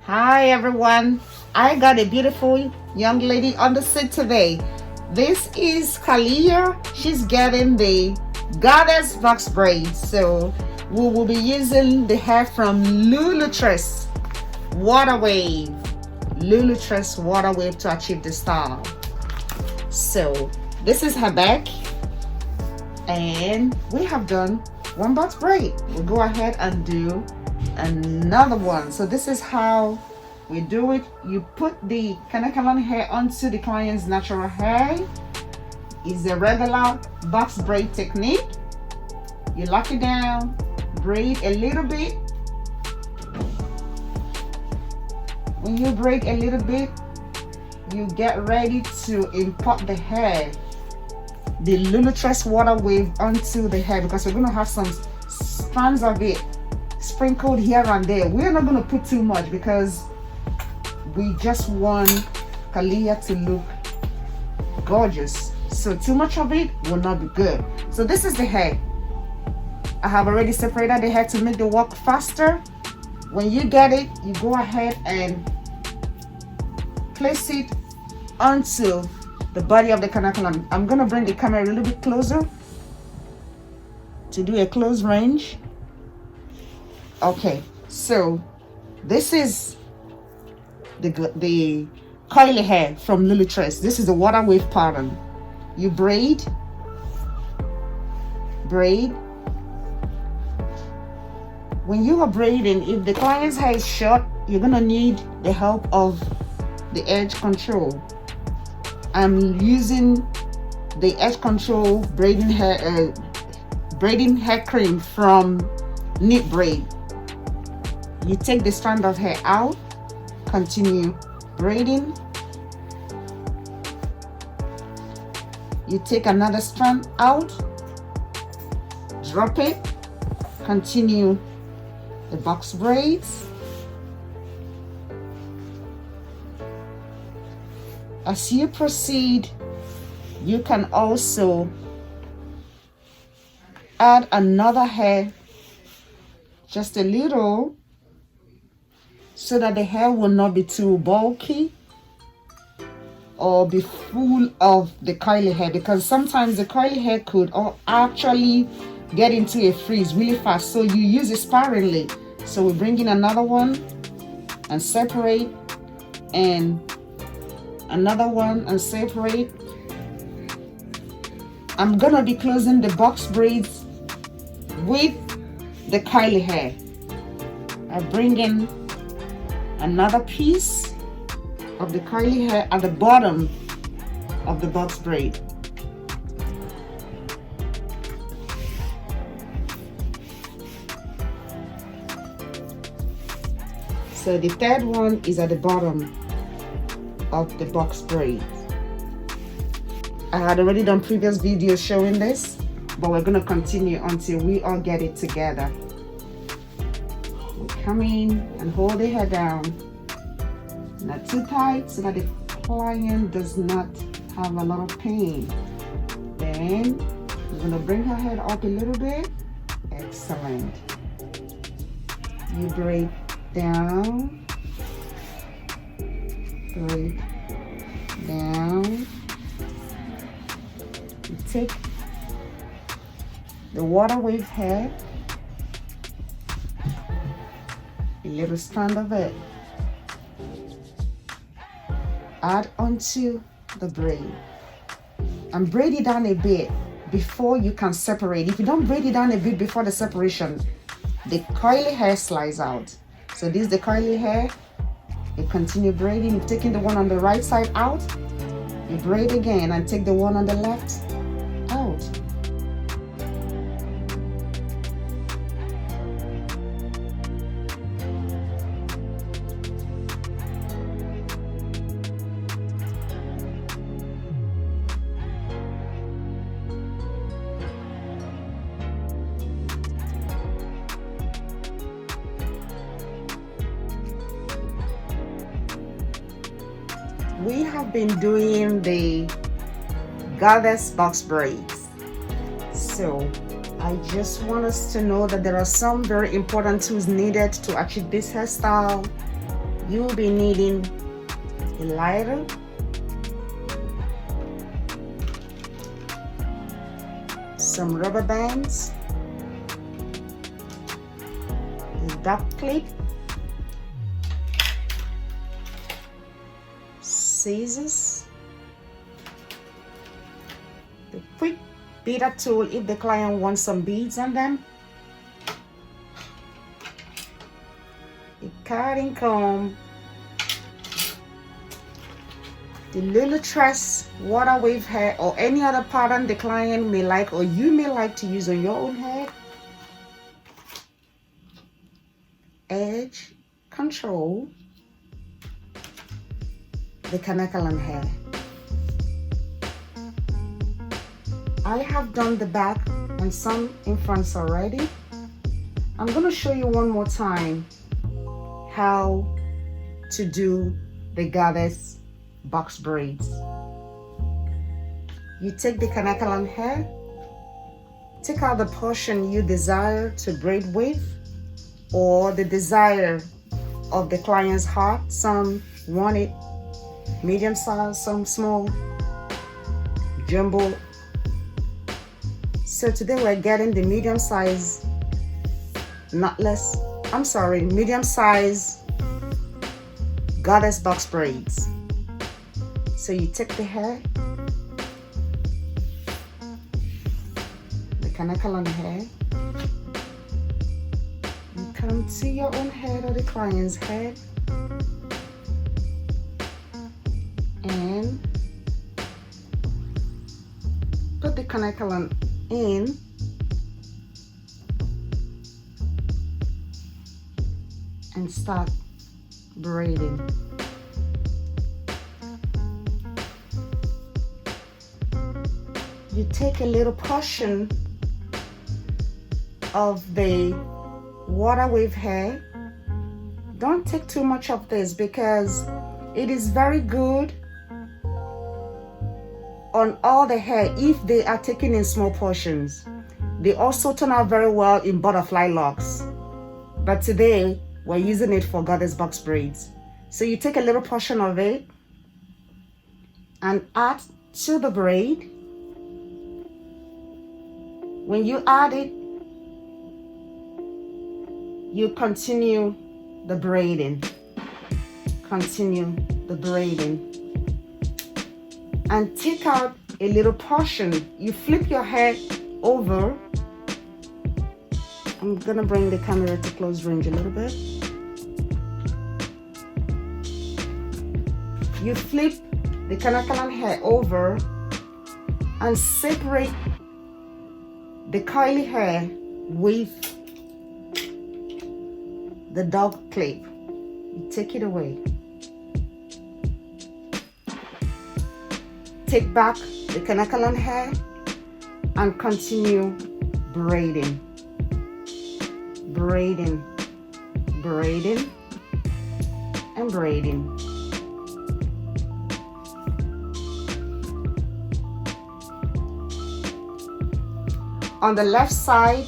Hi everyone. I got a beautiful young lady on the set today. This is Kalia. She's getting the goddess box braids. So we will be using the hair from Lulutress Water Wave. Lulutress Water Wave to achieve the style. So this is her back, and we have done one box braid. We'll go ahead and do another one. So this is how we do it. You put the Kanakalan hair onto the client's natural hair. It's a regular box braid technique. You lock it down, braid a little bit. When you braid a little bit, you get ready to import the hair, the Lulutress Water Wave, onto the hair, because we're going to have some strands of it sprinkled here and there. We're not going to put too much because we just want Kalia to look gorgeous. So too much of it will not be good. So this is the hair. I have already separated the hair to make the work faster. When you get it, you go ahead and place it onto the body of the Kanakalan. I'm going to bring the camera a little bit closer to do a close range. Okay, so this is the curly hair from Lulutress. This is the water wave pattern. You braid. When you are braiding, if the client's hair is short, you're gonna need the help of the edge control. I'm using the edge control braiding hair cream from Knit Braid. You take the strand of hair out, continue braiding. You take another strand out, drop it, continue the box braids. As you proceed, you can also add another hair, just a little, so that the hair will not be too bulky or be full of the curly hair, because sometimes the curly hair could actually get into a freeze really fast. So you use it sparingly. So we bring in another one and separate, and another one and separate. I'm gonna be closing the box braids with the curly hair. I bring in another piece of the curly hair at the bottom of the box braid. So the third one is at the bottom of the box braid. I had already done previous videos showing this, but we're going to continue until we all get it together. We come in and hold the hair down, not too tight so that the client does not have a lot of pain. Then we're going to bring her head up a little bit. Excellent. You braid down, braid down. You take the water wave hair, a little strand of it, add onto the braid and braid it down a bit before you can separate. If you don't braid it down a bit before the separation, the curly hair slides out. So this is the curly hair. You continue braiding. You've taken the one on the right side out. You braid again and take the one on the left out. We have been doing the goddess box braids. So I just want us to know that there are some very important tools needed to achieve this hairstyle. You will be needing a lighter, some rubber bands, a duct clip, scissors, the quick beader tool if the client wants some beads on them, a cutting comb, the little tress water wave hair, or any other pattern the client may like or you may like to use on your own hair, edge control, the Kanakalan hair. I have done the back and some in front already. I'm going to show you one more time how to do the goddess box braids. You take the Kanakalan hair, take out the portion you desire to braid with or the desire of the client's heart. Some want it medium size, some small, jumbo. So today we're getting the medium size medium size goddess box braids. So you take the hair, the Kanakalan hair, you come to your own head or the client's head, and put the Kanakalan in, and start braiding. You take a little portion of the water wave hair. Don't take too much of this because it is very good on all the hair if they are taken in small portions. They also turn out very well in butterfly locks. But today we're using it for goddess box braids. So you take a little portion of it and add to the braid. When you add it, you continue the braiding. Continue the braiding. And take out a little portion. You flip your hair over. I'm gonna bring the camera to close range a little bit. You flip the Kanakalan hair over and separate the curly hair with the dog clip. You take it away. Take back the Kanakalan hair and continue braiding. Braiding, braiding, and braiding. On the left side,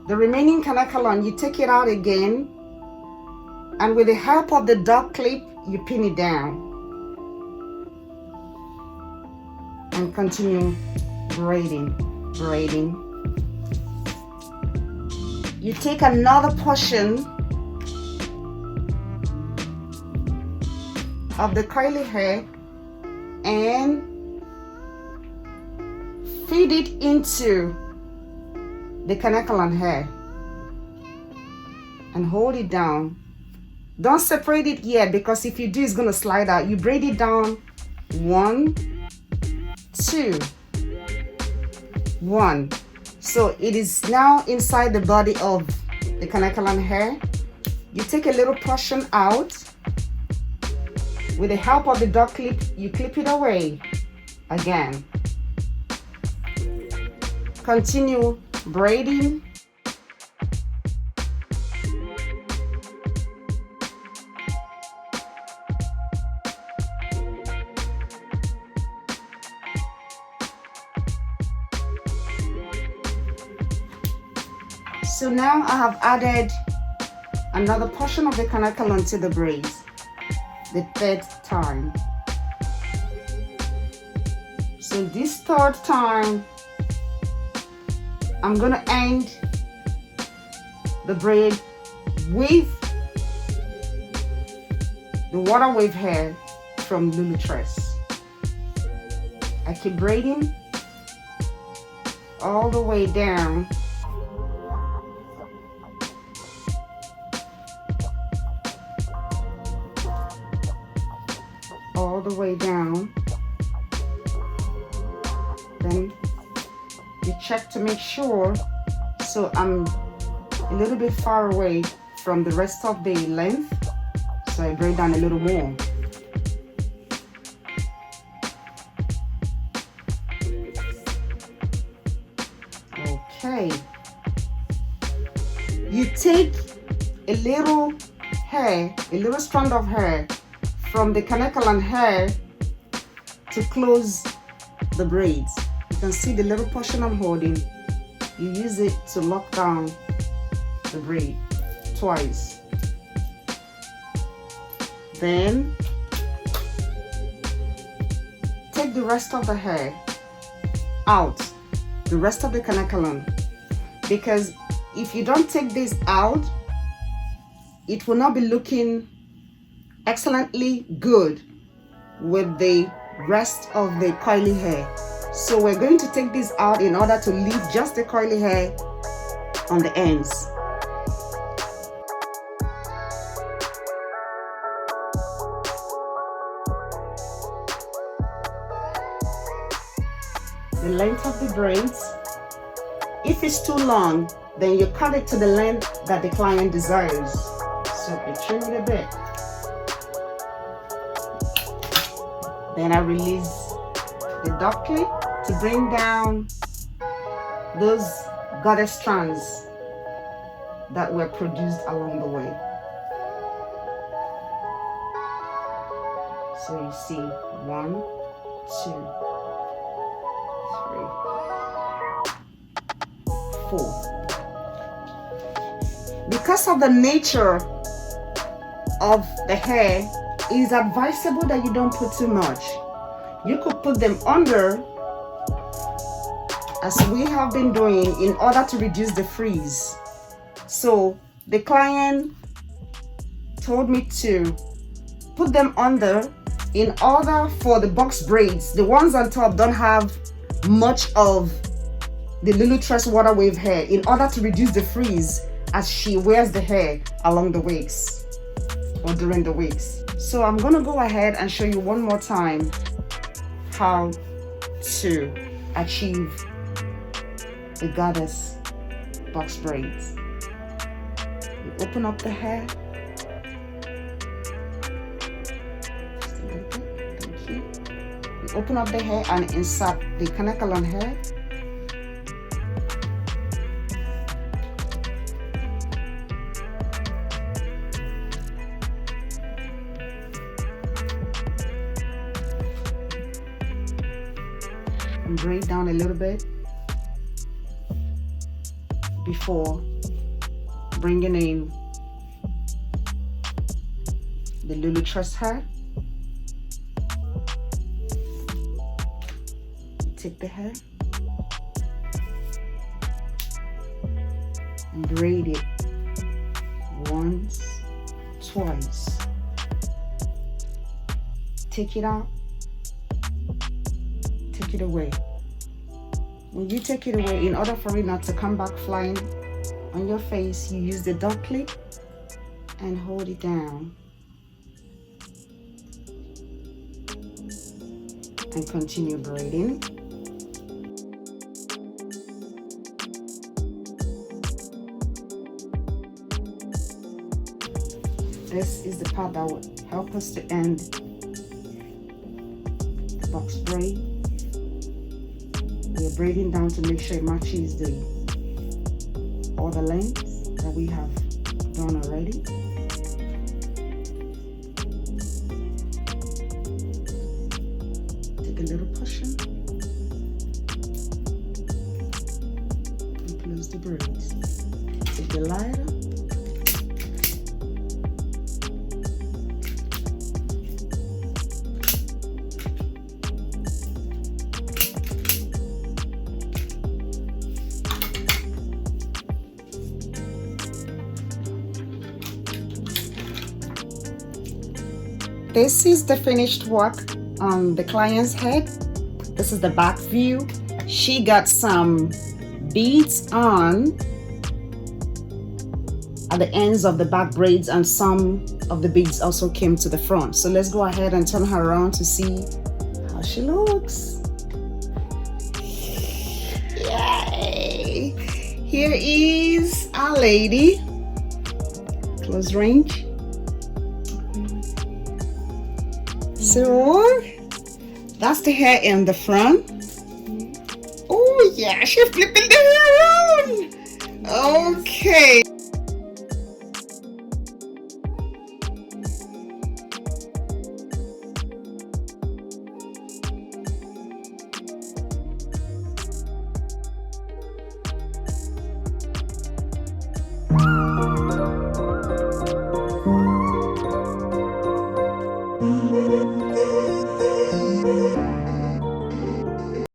the remaining Kanakalan, you take it out again, and with the help of the dog clip, you pin it down. And continue braiding, braiding. You take another portion of the curly hair and feed it into the Kanakalan hair and hold it down. Don't separate it yet because if you do, it's going to slide out. You braid it down 1, 2, 1. So it is now inside the body of the Kanakalan hair. You take a little portion out. With the help of the dog clip, you clip it away again. Continue braiding. So now I have added another portion of the canacle onto the braids the third time. So this third time, I'm gonna end the braid with the water wave hair from Lulu Tress. I keep braiding all the way down then you check to make sure. So I'm a little bit far away from the rest of the length, so I braid down a little more. Okay, you take a little hair, a little strand of hair from the canacle and hair to close the braids. You can see the little portion I'm holding. You use it to lock down the braid twice. Then take the rest of the hair out, the rest of the canacle, because if you don't take this out, it will not be looking excellently good with the rest of the curly hair. So we're going to take this out in order to leave just the curly hair on the ends. The length of the braids, if it's too long, then you cut it to the length that the client desires. So I trim it a bit. Then I release the dot clip to bring down those goddess strands that were produced along the way. So you see 1, 2, 3, 4. Because of the nature of the hair, it is advisable that you don't put too much. You could put them under, as we have been doing, in order to reduce the frizz. So the client told me to put them under in order for the box braids. The ones on top don't have much of the Lulu Tress water wave hair, in order to reduce the frizz as she wears the hair along the wigs or during the wigs. So I'm gonna go ahead and show you one more time how to achieve the goddess box braids. You open up the hair. Just a little bit, thank you. You open up the hair and insert the canacle on hair. And braid down a little bit before bringing in the Lulu Tress hair. Take the hair and braid it once, twice. Take it out. Take it away. When you take it away, in order for it not to come back flying on your face, you use the dot clip and hold it down and continue braiding. This is the part that will help us to end the box braid. We are braiding down to make sure it matches all the lengths that we have done already. Take a little portion and close the braids. Take the lighter This is the finished work on the client's head. This is the back view. She got some beads on at the ends of the back braids, and some of the beads also came to the front. So let's go ahead and turn her around to see how she looks. Yay! Here is our lady. Close range. So that's the hair in the front. Oh yeah, she's flipping the hair around. Okay.